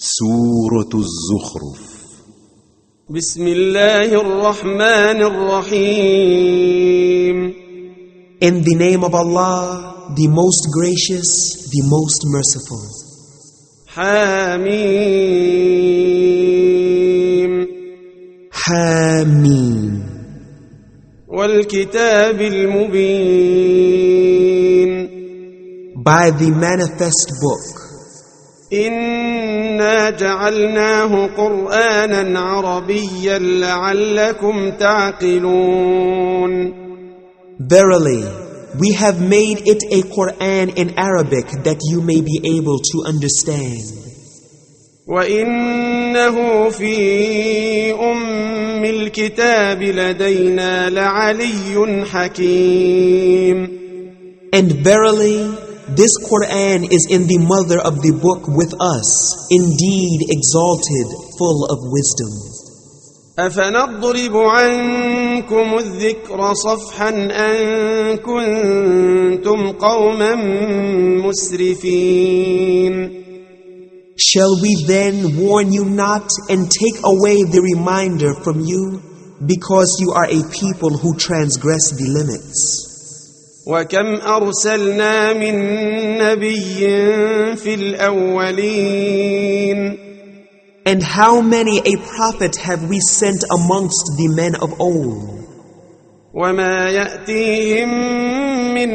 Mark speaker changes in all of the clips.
Speaker 1: سورة الزخرف.
Speaker 2: بسم الله الرحمن الرحيم.
Speaker 3: In the name of Allah, the most gracious, the most merciful.
Speaker 2: حميم.
Speaker 3: حميم.
Speaker 2: والكتاب المبين.
Speaker 3: By the manifest book.
Speaker 2: إنا جعلناه قرآنا عربيا لعلكم تعقلون.
Speaker 3: Verily, we have made it a Qur'an in Arabic that you may be able to understand.
Speaker 2: وإنه في أم الكتاب لدينا لعلي حكيم.
Speaker 3: And verily, this Qur'an is in the mother of the book with us, indeed exalted, full of wisdom.
Speaker 2: أفنضرب عنكم الذكر صفحا أن كنتم قوما مسرفين.
Speaker 3: Shall we then warn you not and take away the reminder from you, because you are a people who transgress the limits?
Speaker 2: وكم أرسلنا من نبي في الأولين.
Speaker 3: And how many a prophet have we sent amongst the men of old?
Speaker 2: وما يأتيهم من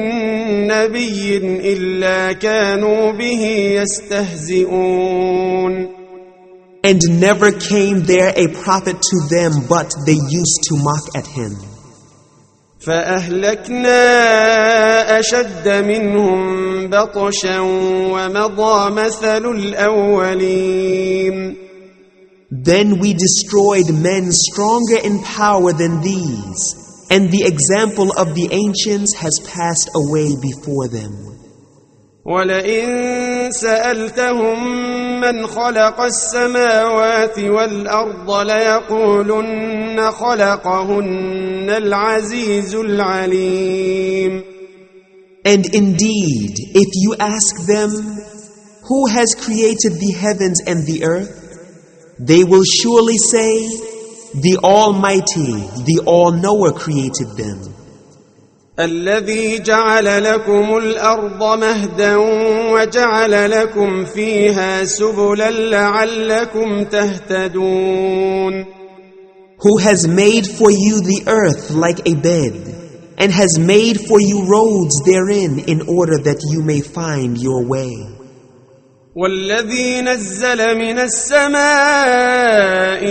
Speaker 2: نبي إلا كانوا به يستهزئون.
Speaker 3: And never came there a prophet to them, but they used to mock at him.
Speaker 2: فأهلكنا أشد منهم بطشا ومضى مثل الأولين.
Speaker 3: Then we destroyed men stronger in power than these, and the example of the ancients has passed away before them.
Speaker 2: ولئن سألتهم من خلق السماوات والأرض ليقولن خلقهن العزيز العليم.
Speaker 3: And indeed, if you ask them, who has created the heavens and the earth, they will surely say, the Almighty, the All-Knower created them.
Speaker 2: الذي جعل لكم الأرض مهدا وجعل لكم فيها سبلا لعلكم تهتدون.
Speaker 3: Who has made for you the earth like a bed, and has made for you roads therein in order that you may find your way.
Speaker 2: والذي نزل من السماء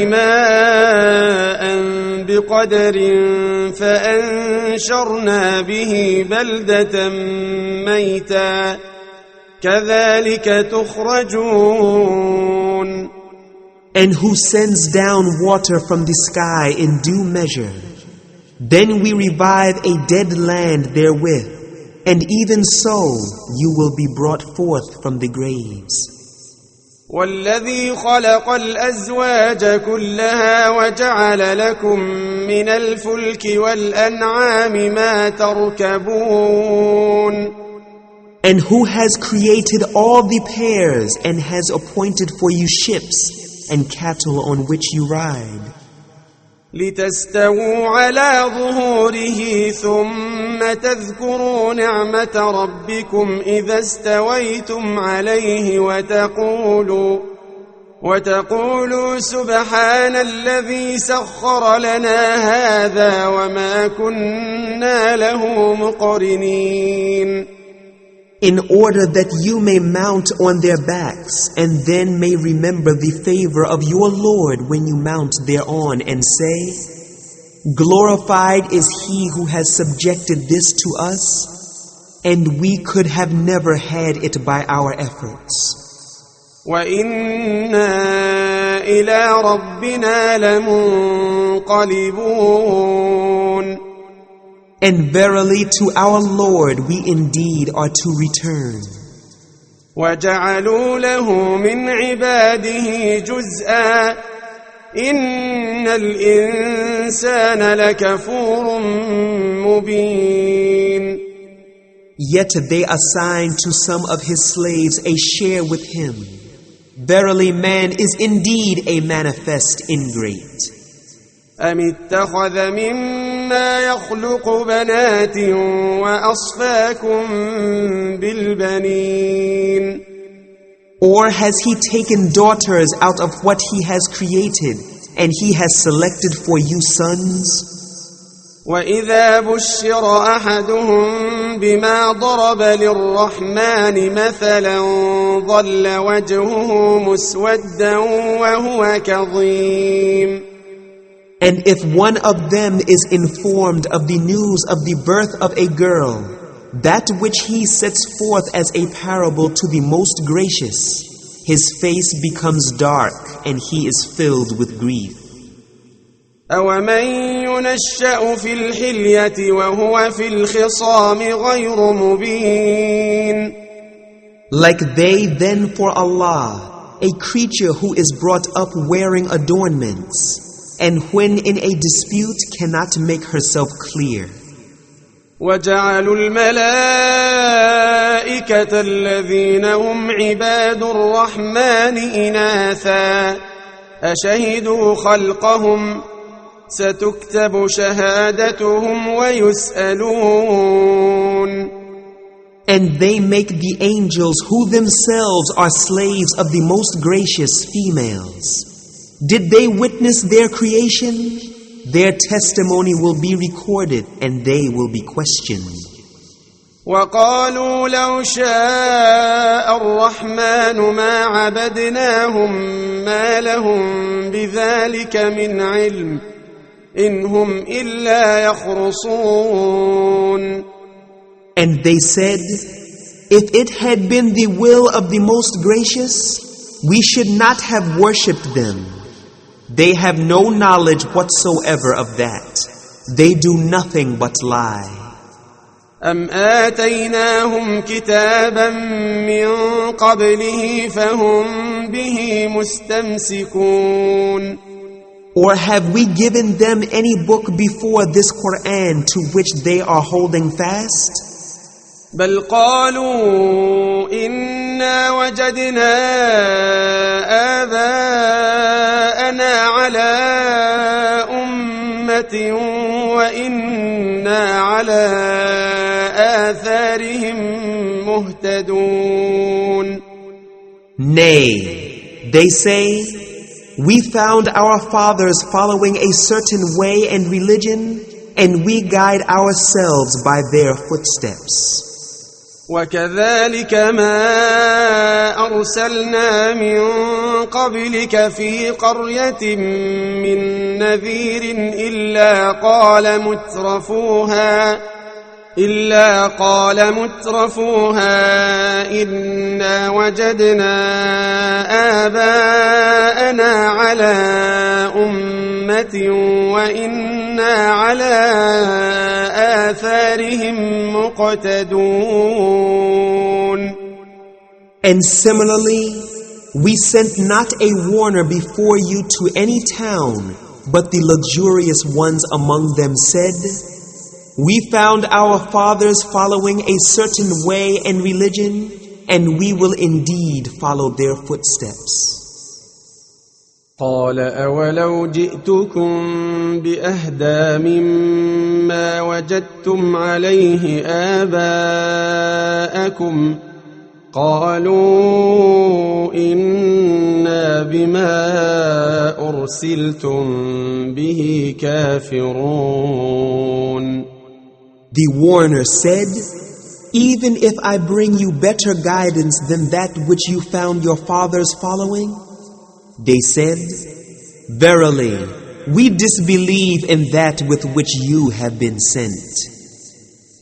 Speaker 2: ماء بقدر فأنشرنا به بلدة ميتا كذلك تخرجون.
Speaker 3: And who sends down water from the sky in due measure, then we revive a dead land therewith, and even so you will be brought forth from the graves.
Speaker 2: والذي خلق الأزواج كلها وجعل لكم من الفلك والأنعام ما تركبون.
Speaker 3: And who has created all the pairs and has appointed for you ships and cattle on which you ride.
Speaker 2: لتستووا على ظهوره ثم تذكروا نعمة ربكم إذا استويتم عليه وتقولوا سبحان الذي سخر لنا هذا وما كنا له مقرنين.
Speaker 3: In order that you may mount on their backs and then may remember the favor of your Lord when you mount thereon and say, glorified is he who has subjected this to us, and we could have never had it by our efforts.
Speaker 2: وَإِنَّا إِلَى رَبِّنَا لَمُنْقَلِبُونَ.
Speaker 3: And verily to our Lord we indeed are to return.
Speaker 2: وَجَعَلُوا لَهُ مِنْ عِبَادِهِ جُزْءًا إِنَّ الْإِنسَانَ لَكَفُورٌ مُبِينٌ.
Speaker 3: Yet they assign to some of his slaves a share with him. Verily man is indeed a manifest ingrate.
Speaker 2: أم اتخذ مما يخلق بنات وأصفاكم بالبنين
Speaker 3: Or has he taken daughters out of what he has created, and he has selected for you sons?
Speaker 2: وإذا بشر أحدهم بما ضرب للرحمن مثلا ظل وجهه مسودا وهو كظيم
Speaker 3: And if one of them is informed of the news of the birth of a girl, that which he sets forth as a parable to the most gracious, his face becomes dark and he is filled with grief.
Speaker 2: أَوَمَن يُنَشَّأُ فِي الْحِلْيَةِ وَهُوَ فِي الْخِصَامِ غَيْرُ مُبِينٍ
Speaker 3: Like they then for Allah, a creature who is brought up wearing adornments, and when in a dispute cannot make herself clear.
Speaker 2: وَجَعَلُوا الْمَلَائِكَةَ الَّذِينَ هُمْ عِبَادُ الرَّحْمَنِ إِنَاثًا أَشَهِدُوا خَلْقَهُمْ سَتُكْتَبُ شَهَادَتُهُمْ وَيُسْأَلُونَ
Speaker 3: And they make the angels who themselves are slaves of the most gracious females. Did they witness their creation? Their testimony will be recorded and they will be questioned.
Speaker 2: وَقَالُوا لَوْ شَاءَ الرَّحْمَنُ مَا عَبَدْنَاهُمْ مَا لَهُمْ بِذَلِكَ مِنْ عِلْمٍ إِنْ هُمْ إِلَّا يَخْرُصُونَ
Speaker 3: And they said, if it had been the will of the most gracious, we should not have worshipped them. They have no knowledge whatsoever of that. They do nothing but lie.
Speaker 2: أَمْ آتَيْنَاهُمْ كِتَابًا مِّن قَبْلِهِ فَهُمْ بِهِ مُسْتَمْسِكُونَ
Speaker 3: Or have we given them any book before this Qur'an to which they are holding fast?
Speaker 2: بَلْ قَالُوا إِنَّا وَجَدْنَا آبَاءَنَا عَلَىٰ أُمَّةٍ وَإِنَّا عَلَىٰ آثَارِهِم مُهْتَدُونَ
Speaker 3: Nay, they say, we found our fathers following a certain way and religion, and we guide ourselves by their footsteps.
Speaker 2: وَكَذَلِكَ مَا أَرْسَلْنَا مِن قَبْلِكَ فِي قَرْيَةٍ مِّن نَّذِيرٍ إِلَّا قَالَ مُتْرَفُوهَا إِنَّا وَجَدْنَا آبَاءَنَا عَلَىٰ أُمَّةٍ وَإِنَّا عَلَىٰ آثَارِهِم مُقْتَدُونَ
Speaker 3: And similarly, we sent not a warner before you to any town, but the luxurious ones among them said, we found our fathers following a certain way and religion, and we will indeed follow their footsteps.
Speaker 2: قال أولو جئتكم بأهدى مما وجدتم عليه آباءكم قالوا إنا بما أرسلتم به كافرون
Speaker 3: The warner said, even if I bring you better guidance than that which you found your fathers following, they said, verily, we disbelieve in that with which you have been sent.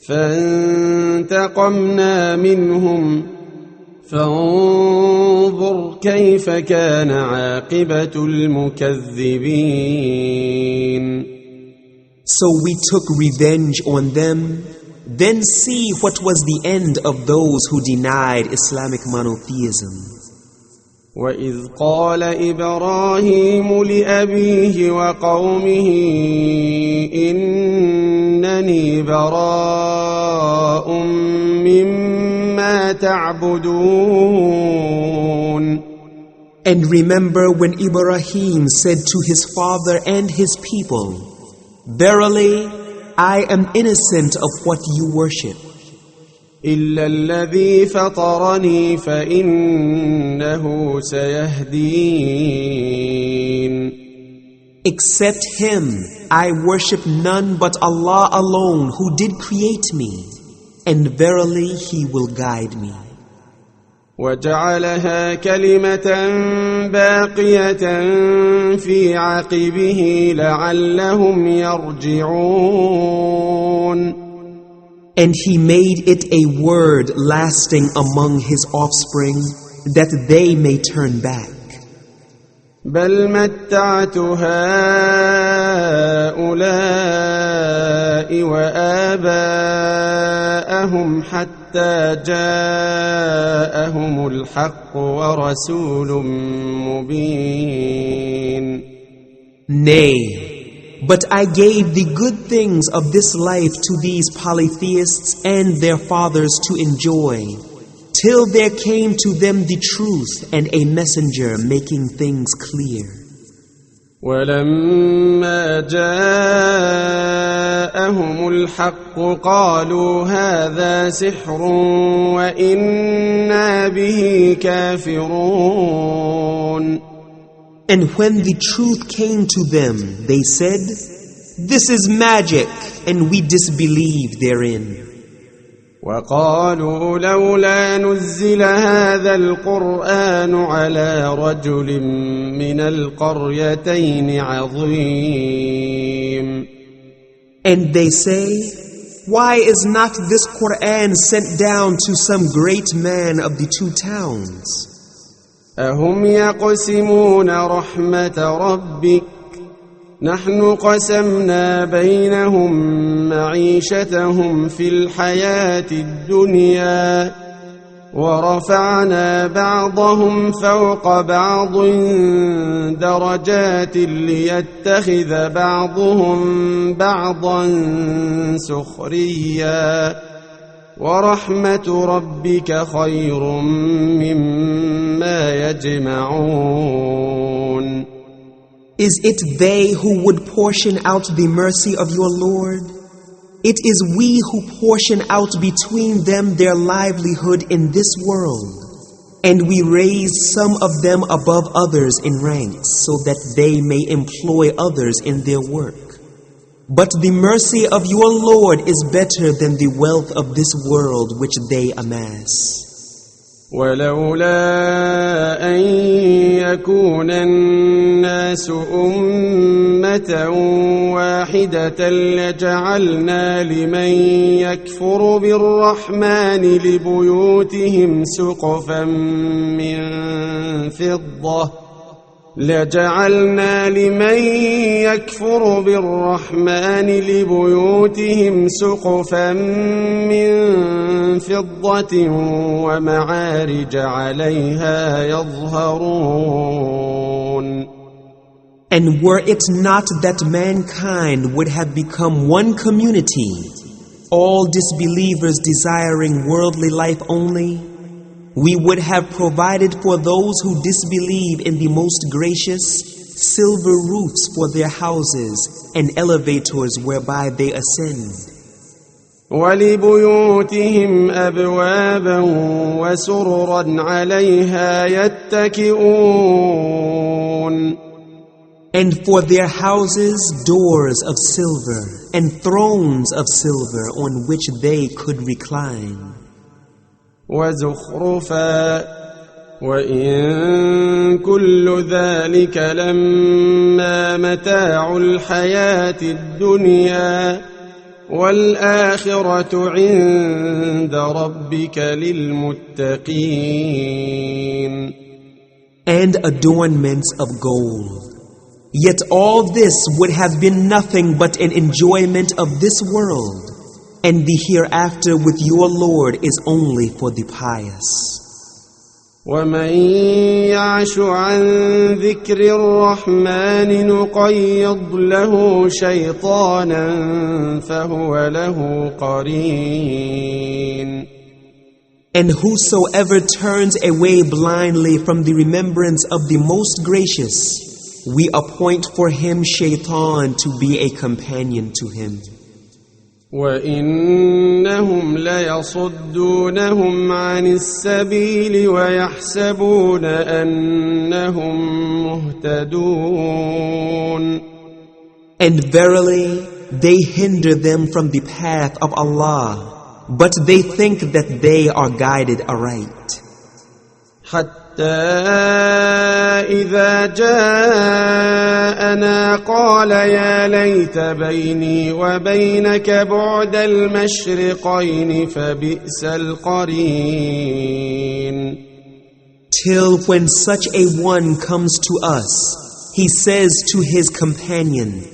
Speaker 2: فانتقمنا منهم فانظر كيف كان عاقبة المكذبين
Speaker 3: So we took revenge on them, then see what was the end of those who denied Islamic monotheism.
Speaker 2: وَإِذْ قَالَ إِبْرَاهِيمُ لِأَبِيهِ وَقَوْمِهِ إِنَّنِي بَرَاءٌ مِّمَّا تَعْبُدُونَ
Speaker 3: And remember when Ibrahim said to his father and his people, "Verily, I am innocent of what you worship.
Speaker 2: إلا الذي فطرني فإنه سيهدين.
Speaker 3: Except him, I worship none but Allah alone who did create me, and verily He will guide me."
Speaker 2: وجعلها كلمة باقية في عقبه لعلهم يرجعون.
Speaker 3: And He made it a word lasting among His offspring, that they may turn back.
Speaker 2: بل متعت هؤلاء وآباءهم حتى جاءهم الحق ورسول مبين.
Speaker 3: Nay, but I gave the good things of this life to these polytheists and their fathers to enjoy, till there came to them the truth and a messenger making things clear.
Speaker 2: ولما جاءهم الحق قالوا هذا سحر وإنا به كافرون.
Speaker 3: And when the truth came to them, they said, "This is magic, and we disbelieve therein."
Speaker 2: وقالوا لولا نزل هذا القرآن على رجل من القريتين عظيم.
Speaker 3: And they say, "Why is not this Qur'an sent down to some great man of the two towns?"
Speaker 2: أهم يقسمون رحمة ربك نحن قسمنا بينهم معيشتهم في الحياة الدنيا ورفعنا بعضهم فوق بعض درجات ليتخذ بعضهم بعضا سخريا ورحمة ربك خير مما يجمعون.
Speaker 3: Is it they who would portion out the mercy of your Lord? It is we who portion out between them their livelihood in this world, and we raise some of them above others in ranks so that they may employ others in their work. But the mercy of your Lord is better than the wealth of this world which they amass.
Speaker 2: ولولا أن يكون الناس أمة واحدة لجعلنا لمن يكفر بالرحمن لبيوتهم سقفا من فضة ومعارج عليها يظهرون.
Speaker 3: And were it not that mankind would have become one community, all disbelievers desiring worldly life only, we would have provided for those who disbelieve in the most gracious silver roofs for their houses and elevators whereby they ascend.
Speaker 2: وَلِبُيُوتِهِمْ أَبْوَابًا وَسُرُرًا عَلَيْهَا يَتَّكِئُونَ.
Speaker 3: And for their houses doors of silver and thrones of silver on which they could recline.
Speaker 2: وَزُخْرُفًا وَإِن كُلُّ ذَلِكَ لَمَّا مَتَاعُ الْحَيَاةِ الدُّنْيَا وَالْآخِرَةُ عِندَ رَبِّكَ لِلْمُتَّقِينَ.
Speaker 3: And adornments of gold. Yet all this would have been nothing but an enjoyment of this world, and the hereafter with your Lord is only for the pious.
Speaker 2: وَمَن يَعْشُ عَن ذِكْرِ الرَّحْمَنِ نُقَيِّضْ لَهُ شَيْطَانًا فَهُوَ لَهُ قَرِينٌ.
Speaker 3: And whosoever turns away blindly from the remembrance of the Most Gracious, we appoint for him Shaitan to be a companion to him.
Speaker 2: وَإِنَّهُمْ لَيَصُدُّونَهُمْ عَنِ السَّبِيلِ وَيَحْسَبُونَ أَنَّهُمْ مُهْتَدُونَ.
Speaker 3: And verily, they hinder them from the path of Allah, but they think that they are guided aright.
Speaker 2: حتى إذا جاءنا قال يا ليت بيني وبينك بعد المشرقين فبئس القرين.
Speaker 3: Till when such a one comes to us, he says to his companion,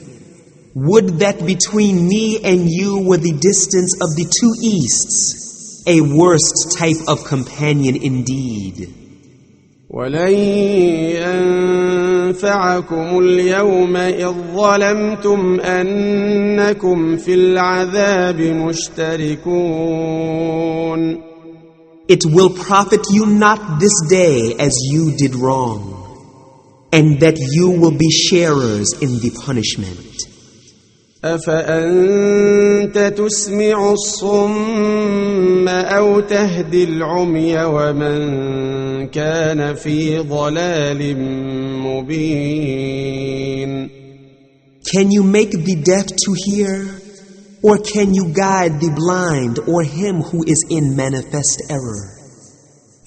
Speaker 3: would that between me and you were the distance of the two easts, a worst type of companion indeed.
Speaker 2: وَلَن يَنفَعَكُمُ الْيَوْمَ إِذ ظَّلَمْتُمْ أَنَّكُمْ فِي الْعَذَابِ مُشْتَرِكُونَ.
Speaker 3: It will profit you not this day as you did wrong, and that you will be sharers in the punishment.
Speaker 2: أَفَأَنْتَ تُسْمِعُ الصُّمَّ أَوْ تَهْدِي الْعُمْيَ وَمَنْ كَانَ فِي ضَلَالٍ مُبِينٍ.
Speaker 3: Can you make the deaf to hear, or can you guide the blind or him who is in manifest error?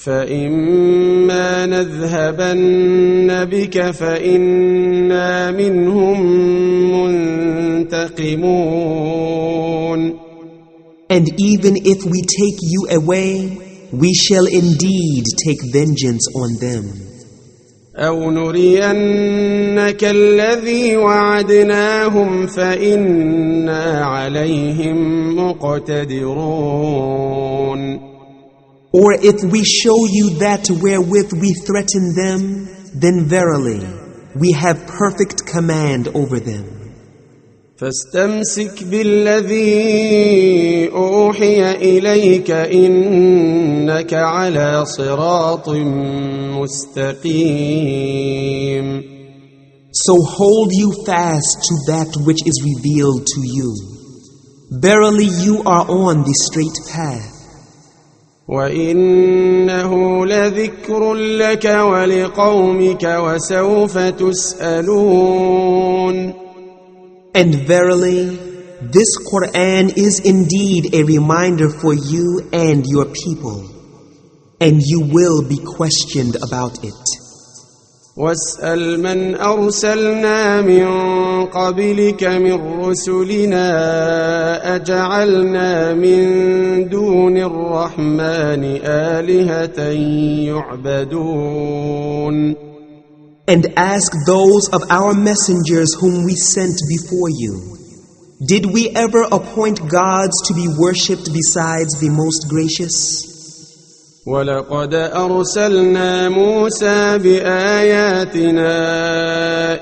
Speaker 2: فَإِمَّا نَذْهَبَنَّ بِكَ فَإِنَّا مِنْهُمْ مُنْتَقِمُونَ. And
Speaker 3: even if we take you away, we shall indeed take vengeance on them.
Speaker 2: أَوْ نُرِيَنَّكَ الَّذِي وَعَدْنَاهُمْ فَإِنَّا عَلَيْهِمْ مُقْتَدِرُونَ.
Speaker 3: Or if we show you that wherewith we threaten them, then verily, we have perfect command over them.
Speaker 2: فَاسْتَمْسِكْ بِالَّذِي أُوحِيَ إِلَيْكَ إِنَّكَ عَلَى صِرَاطٍ مُسْتَقِيمٍ.
Speaker 3: So hold you fast to that which is revealed to you. Verily you are on the straight path.
Speaker 2: وَإِنَّهُ لَذِكْرٌ لَكَ وَلِقَوْمِكَ وَسَوْفَ تُسْأَلُونَ.
Speaker 3: And verily, this Qur'an is indeed a reminder for you and your people, and you will be questioned about it.
Speaker 2: وَاسْأَلْ مَنْ أَرْسَلْنَا مِنْ قَبْلِكَ مِنْ رُسُلِنَا أَجَعَلْنَا مِنْ دُونِ الرَّحْمَنِ آلِهَةً يُعْبَدُونَ.
Speaker 3: And ask those of our messengers whom we sent before you, did we ever appoint gods to be worshipped besides the Most Gracious?
Speaker 2: وَلَقَدْ أَرْسَلْنَا مُوسَى بِآيَاتِنَا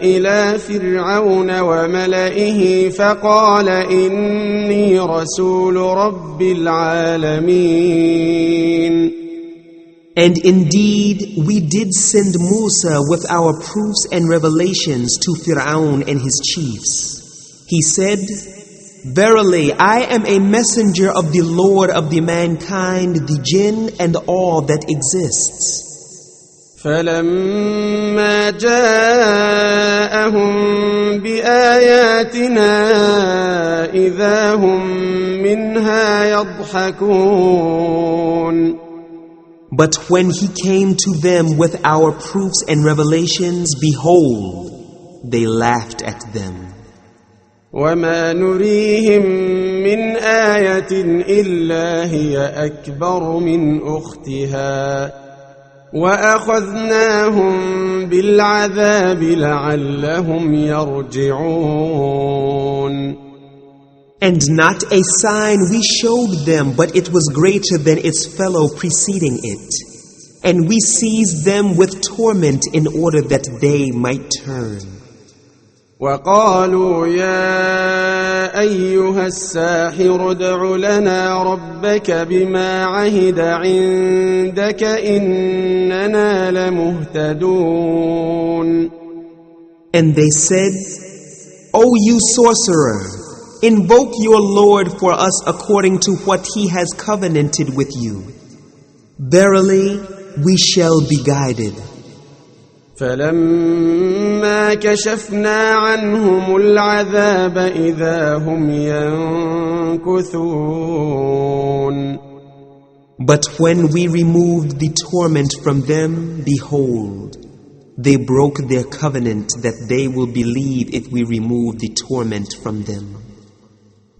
Speaker 2: إِلَى فِرْعَوْنَ وَمَلَئِهِ فَقَالَ إِنِّي رَسُولُ رَبِّ الْعَالَمِينَ.
Speaker 3: And indeed, we did send Musa with our proofs and revelations to Fir'aun and his chiefs. He said, verily, I am a messenger of the Lord of the mankind, the jinn, and all that exists.
Speaker 2: فَلَمَّا جَاءَهُم بِآيَاتِنَا إِذَا هُم مِّنْهَا يَضْحَكُونَ.
Speaker 3: But when he came to them with our proofs and revelations, behold, they laughed at them.
Speaker 2: وَمَا نُرِيهِم مِّنْ آيَةٍ إِلَّا هِيَ أَكْبَرُ مِنْ أُخْتِهَا وَأَخَذْنَاهُم بِالْعَذَابِ لَعَلَّهُمْ يَرْجِعُونَ.
Speaker 3: And not a sign we showed them, but it was greater than its fellow preceding it. And we seized them with torment in order that they might turn.
Speaker 2: وقالوا يا أيها الساحر ادع لنا ربك بما عهد عندك إننا لمهتدون.
Speaker 3: And they said, O you sorcerer, invoke your Lord for us according to what he has covenanted with you. Verily, we shall be guided.
Speaker 2: فلما كشفنا عنهم العذاب إذا هم ينكثون.
Speaker 3: But when we removed the torment from them, behold, they broke their covenant that they will believe if we remove the torment from them.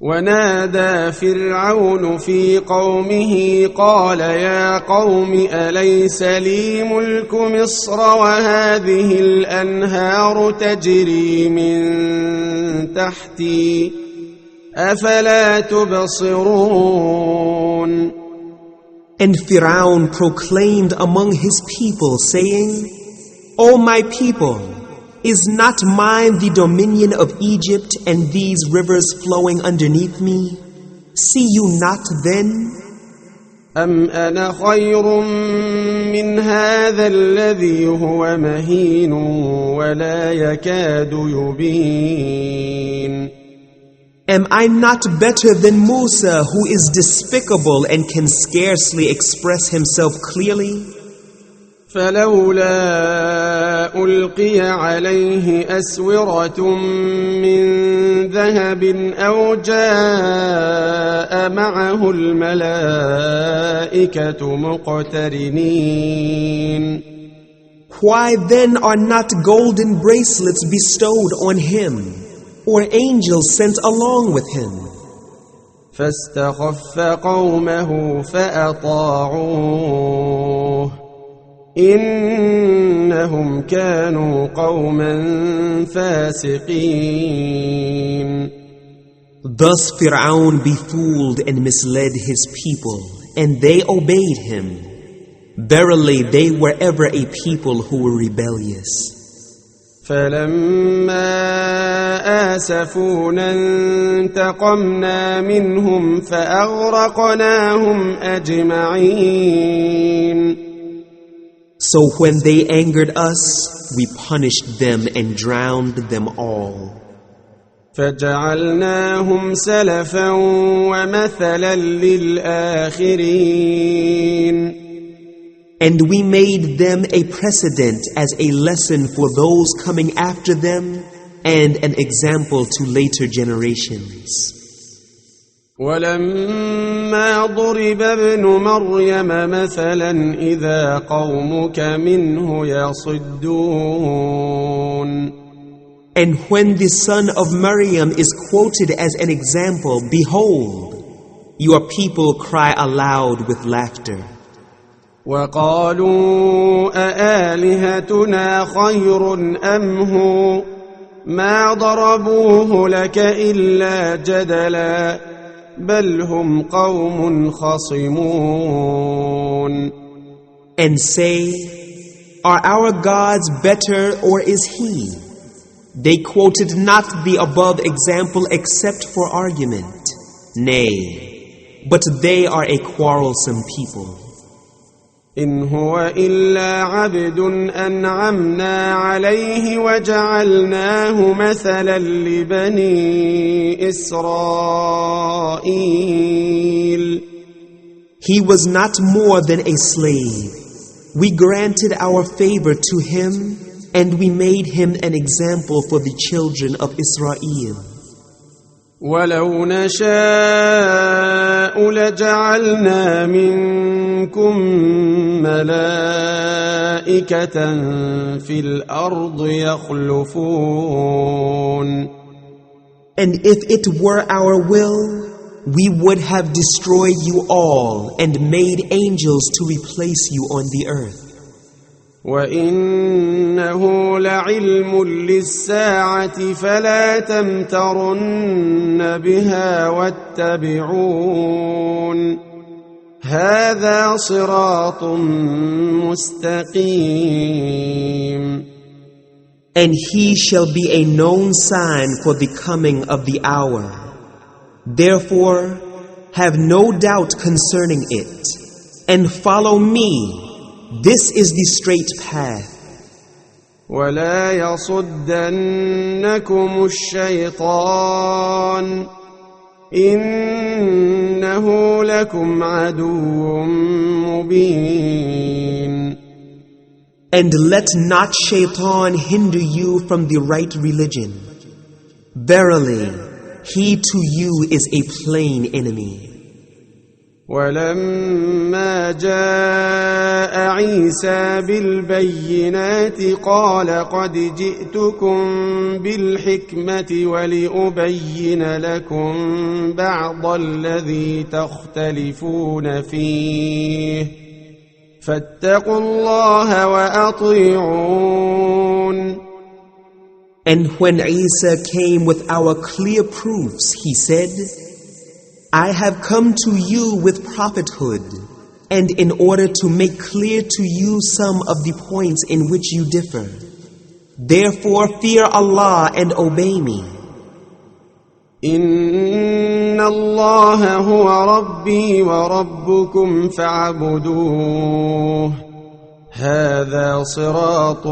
Speaker 2: ونادى فرعون في قومه قال يا قوم أليس لي ملك مصر وهذه الأنهار تجري من تحتي أفلا تبصرون.
Speaker 3: And Pharaoh proclaimed among his people, saying, O my people, is not mine the dominion of Egypt and these rivers flowing underneath me? See you not then?
Speaker 2: أم أنا خير من هذا الذي هو مهين ولا يكاد يبين.
Speaker 3: Am I not better than Musa, who is despicable and can scarcely express himself clearly?
Speaker 2: فلولا ألقي عليه أسورة من ذهب أو جاء معه الملائكة مقترنين.
Speaker 3: Why then are not golden bracelets bestowed on him, or angels sent along with him?
Speaker 2: فاستخف قومه فأطاعوه إنهم كانوا قوما فاسقين.
Speaker 3: Thus Pharaoh befooled and misled his people, and they obeyed him. Verily they were ever a people who were rebellious.
Speaker 2: فلما آسفونا انتقمنا منهم فأغرقناهم أجمعين.
Speaker 3: So when they angered us, we punished them and drowned them all.
Speaker 2: فجعلناهم سلفا ومثلا للآخرين.
Speaker 3: And we made them a precedent as a lesson for those coming after them and an example to later generations.
Speaker 2: ولما ضرب ابن مريم مثلا إذا قومك منه يصدون.
Speaker 3: And when the son of Maryam is quoted as an example, behold, your people cry aloud with laughter.
Speaker 2: وقالوا أآلهتنا خير أم هو ما ضربوه لك إلا جدلا بل هم قوم خصمون.
Speaker 3: And say, are our gods better or is he? They quoted not the above example except for argument. Nay, but they are a quarrelsome people.
Speaker 2: إن هو إلا عبد أنعمنا عليه وجعلناه مثلا لبني إسرائيل.
Speaker 3: He was not more than a slave. We granted our favor to him and we made him an example for the children of Israel.
Speaker 2: ولو نشاء لجعلنا منكم ملائكة في الأرض يخلفون.
Speaker 3: And if it were our will, we would have destroyed you all and made angels to replace you on the earth.
Speaker 2: وإنه لعلم للساعة فلا تمترن بها واتبعون هذا صراط مستقيم.
Speaker 3: And he shall be a known sign for the coming of the hour. Therefore, have no doubt concerning it, and follow me. This is the straight path.
Speaker 2: ولا يصدنكم الشيطان إنه لكم عدو مبين.
Speaker 3: And let not Shaitan hinder you from the right religion. Verily, he to you is a plain enemy.
Speaker 2: ولما جاء عيسى بالبينات قال قد جئتكم بالحكمة ولأبين لكم بعض الذي تختلفون فيه فاتقوا الله وأطيعون.
Speaker 3: And when Isa came with our clear proofs, he said, I have come to you with prophethood, and in order to make clear to you some of the points in which you differ. Therefore fear Allah and obey me.
Speaker 2: إن الله هو ربي وربكم فاعبدوه هذا صراط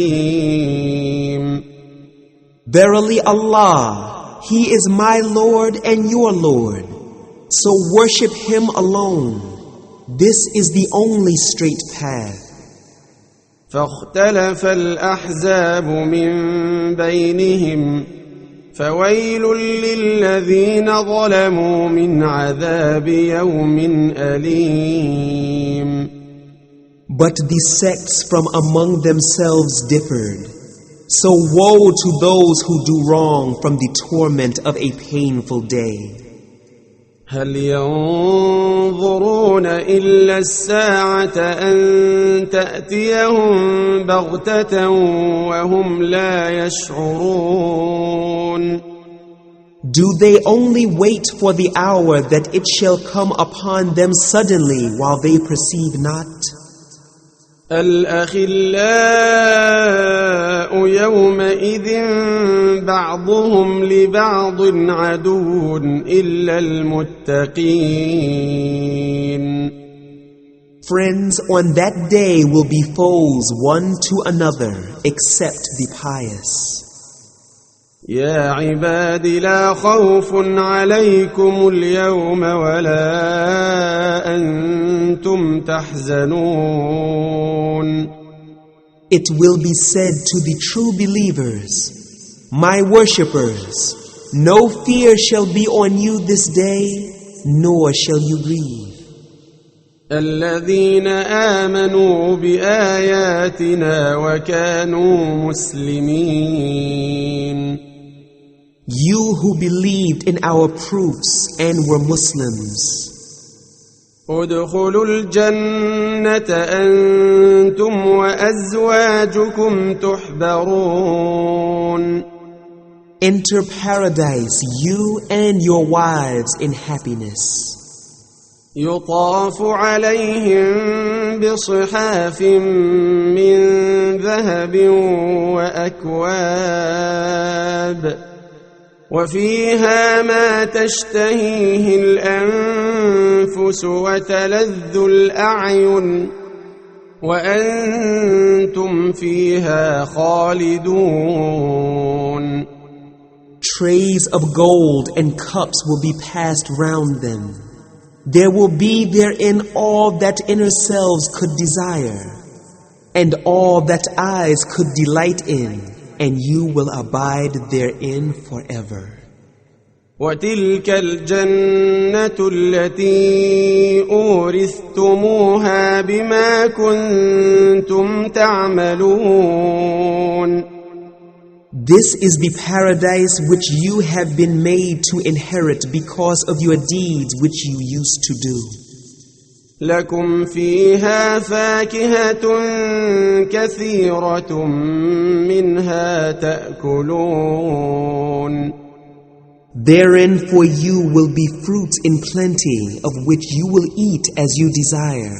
Speaker 2: مستقيم.
Speaker 3: Verily Allah, He is my Lord and your Lord, so worship Him alone. This is the only straight path.
Speaker 2: فاختلف الأحزاب من بينهم فويل للذين ظلموا من عذاب يوم أليم.
Speaker 3: But the sects from among themselves differed. So woe to those who do wrong from the torment of a painful day.
Speaker 2: هل ينظرون إلا الساعة أن تأتيهم بغتة وهم لا يشعرون.
Speaker 3: Do they only wait for the hour that it shall come upon them suddenly while they perceive not?
Speaker 2: الأخلاء يومئذ بعضهم لبعض عدو إلا المتقين.
Speaker 3: Friends on that day will be foes one to another except the pious.
Speaker 2: يا عباد لا خوف عليكم اليوم ولا أنتم تحزنون.
Speaker 3: It will be said to the true believers, my worshippers, no fear shall be on you this day, nor shall you grieve.
Speaker 2: الذين آمنوا بآياتنا وكانوا مسلمين.
Speaker 3: You who believed in our proofs and were Muslims.
Speaker 2: ادخلوا الجنة أنتم وأزواجكم تحبرون.
Speaker 3: Enter paradise, you and your wives in happiness.
Speaker 2: يطاف عليهم بصحاف من ذهب وأكواب وفيها ما تشتهيه الأنفس وتلذ الأعين وأنتم فيها خالدون.
Speaker 3: Trays of gold and cups will be passed round them. There will be therein all that inner selves could desire, and all that eyes could delight in, and you will abide therein forever.
Speaker 2: وتلك الجنة التي أورثتموها بما كنتم تعملون.
Speaker 3: This is the paradise which you have been made to inherit because of your deeds which you used to do.
Speaker 2: لكم فيها فاكهة كثيرة منها تأكلون.
Speaker 3: Therein for you will be fruits in plenty, of which you will eat as you desire.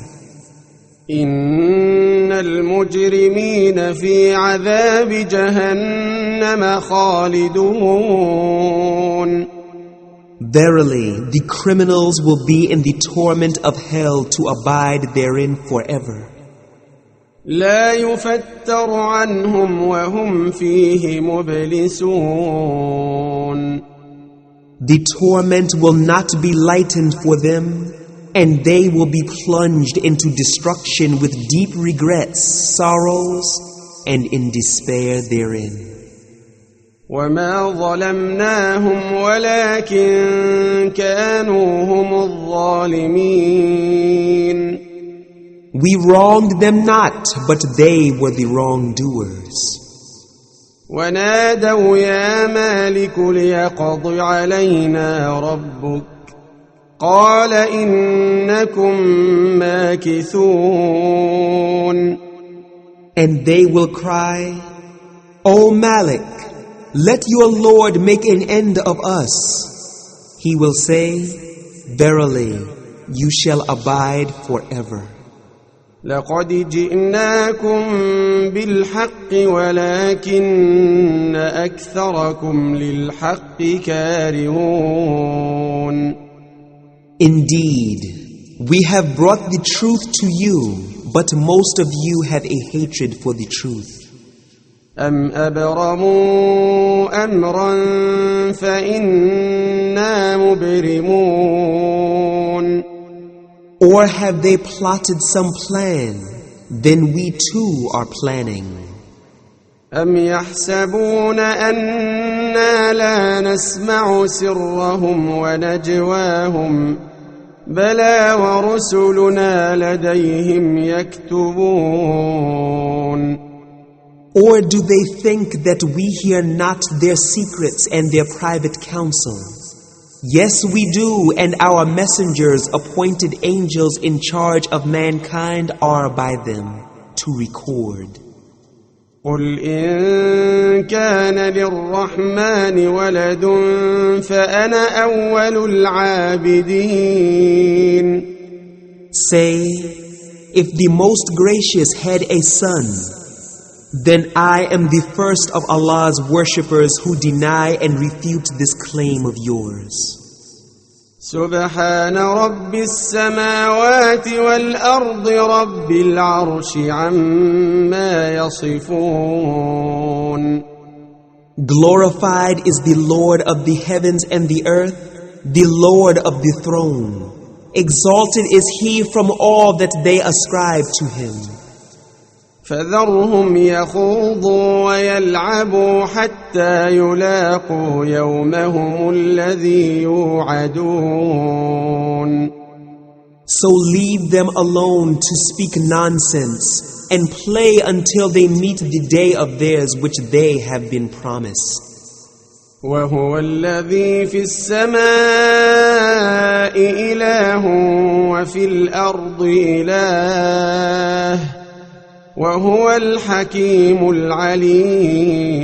Speaker 2: إن المجرمين في عذاب جهنم خالدون.
Speaker 3: Verily, the criminals will be in the torment of hell to abide therein forever.
Speaker 2: لا يفتر عنهم وهم فيه مبلسون.
Speaker 3: The torment will not be lightened for them, and they will be plunged into destruction with deep regrets, sorrows, and in despair therein.
Speaker 2: وما ظلمناهم ولكن كانوا هم الظالمين.
Speaker 3: We wronged them not, but they were the wrongdoers.
Speaker 2: ونادوا يا مالك ليقض علينا ربك قال إنكم ماكثون.
Speaker 3: And they will cry, O Malik, let your Lord make an end of us. He will say, verily, you shall abide forever.
Speaker 2: لقد جئناكم بالحق ولكن أكثركم للحق كارهون.
Speaker 3: Indeed, we have brought the truth to you, but most of you have a hatred for the truth.
Speaker 2: أم أبرموا أمرا فإنا مبرمون.
Speaker 3: Or have they plotted some plan? Then we too are planning.
Speaker 2: أم يحسبون أنا لا نسمع سرهم ونجواهم بلى ورسلنا لديهم يكتبون.
Speaker 3: Or do they think that we hear not their secrets and their private counsel? Yes, we do, and our messengers, appointed angels in charge of mankind, are by them to record.
Speaker 2: قل إن كان للرحمن ولد فأنا أول العابدين.
Speaker 3: Say, if the Most Gracious had a son, then I am the first of Allah's worshippers who deny and refute this claim of yours.
Speaker 2: سبحان رب السماوات والأرض رب العرش عما يصفون.
Speaker 3: Glorified is the Lord of the heavens and the earth, the Lord of the throne. Exalted is He from all that they ascribe to Him.
Speaker 2: فذرهم يخوضوا ويلعبوا حتى يلاقوا يومهم الذي يوعدون.
Speaker 3: So leave them alone to speak nonsense and play until they meet the day of theirs which they have been promised.
Speaker 2: وهو الذي في السماء إله وفي الأرض إله وهو الحكيم العليم.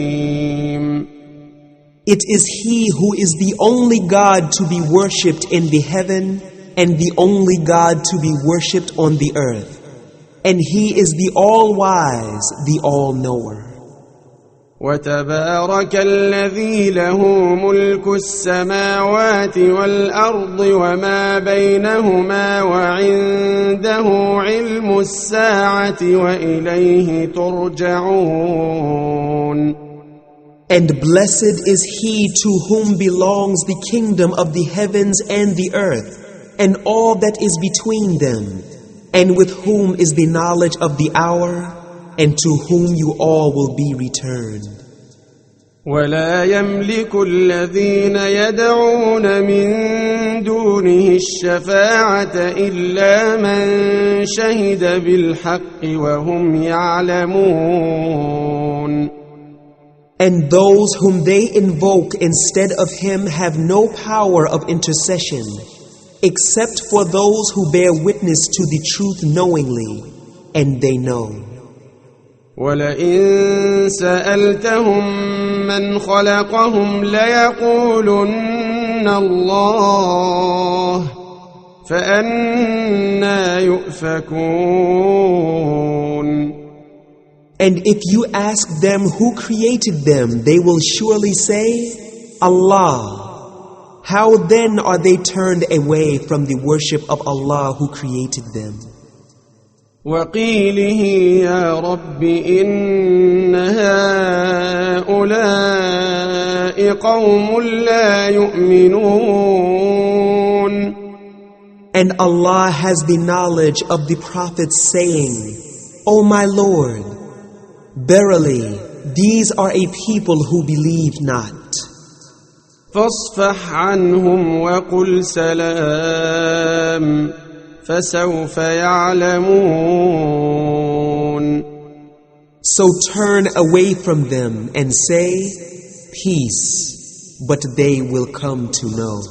Speaker 3: It is He who is the only God to be worshipped in the heaven and the only God to be worshipped on the earth. And He is the all-wise, the all-knower.
Speaker 2: وتبارك الذي له ملك السماوات والأرض وما بينهما وعنده علم الساعة وإليه ترجعون.
Speaker 3: And blessed is He to whom belongs the kingdom of the heavens and the earth, and all that is between them, and with whom is the knowledge of the hour, and to whom you all will be returned.
Speaker 2: ولا يملك الذين يدعون من دونه الشفاعة إلا من شهد بالحق وهم يعلمون.
Speaker 3: And those whom they invoke instead of Him have no power of intercession, except for those who bear witness to the truth knowingly, and they know.
Speaker 2: وَلَئِن سَأَلْتَهُم مَّنْ خَلَقَهُمْ لَيَقُولُنَّ اللَّهُ فأنى يؤفكون.
Speaker 3: And if you ask them who created them, they will surely say, Allah. How then are they turned away from the worship of Allah who created them?
Speaker 2: وقيله يا رب إن هؤلاء قوم لا يؤمنون.
Speaker 3: And Allah has the knowledge of the prophets saying, O my Lord, verily these are a people who believe not.
Speaker 2: فاصفح عنهم وقل سلام فسوف يعلمون.
Speaker 3: So turn away from them and say, peace, but they will come to know.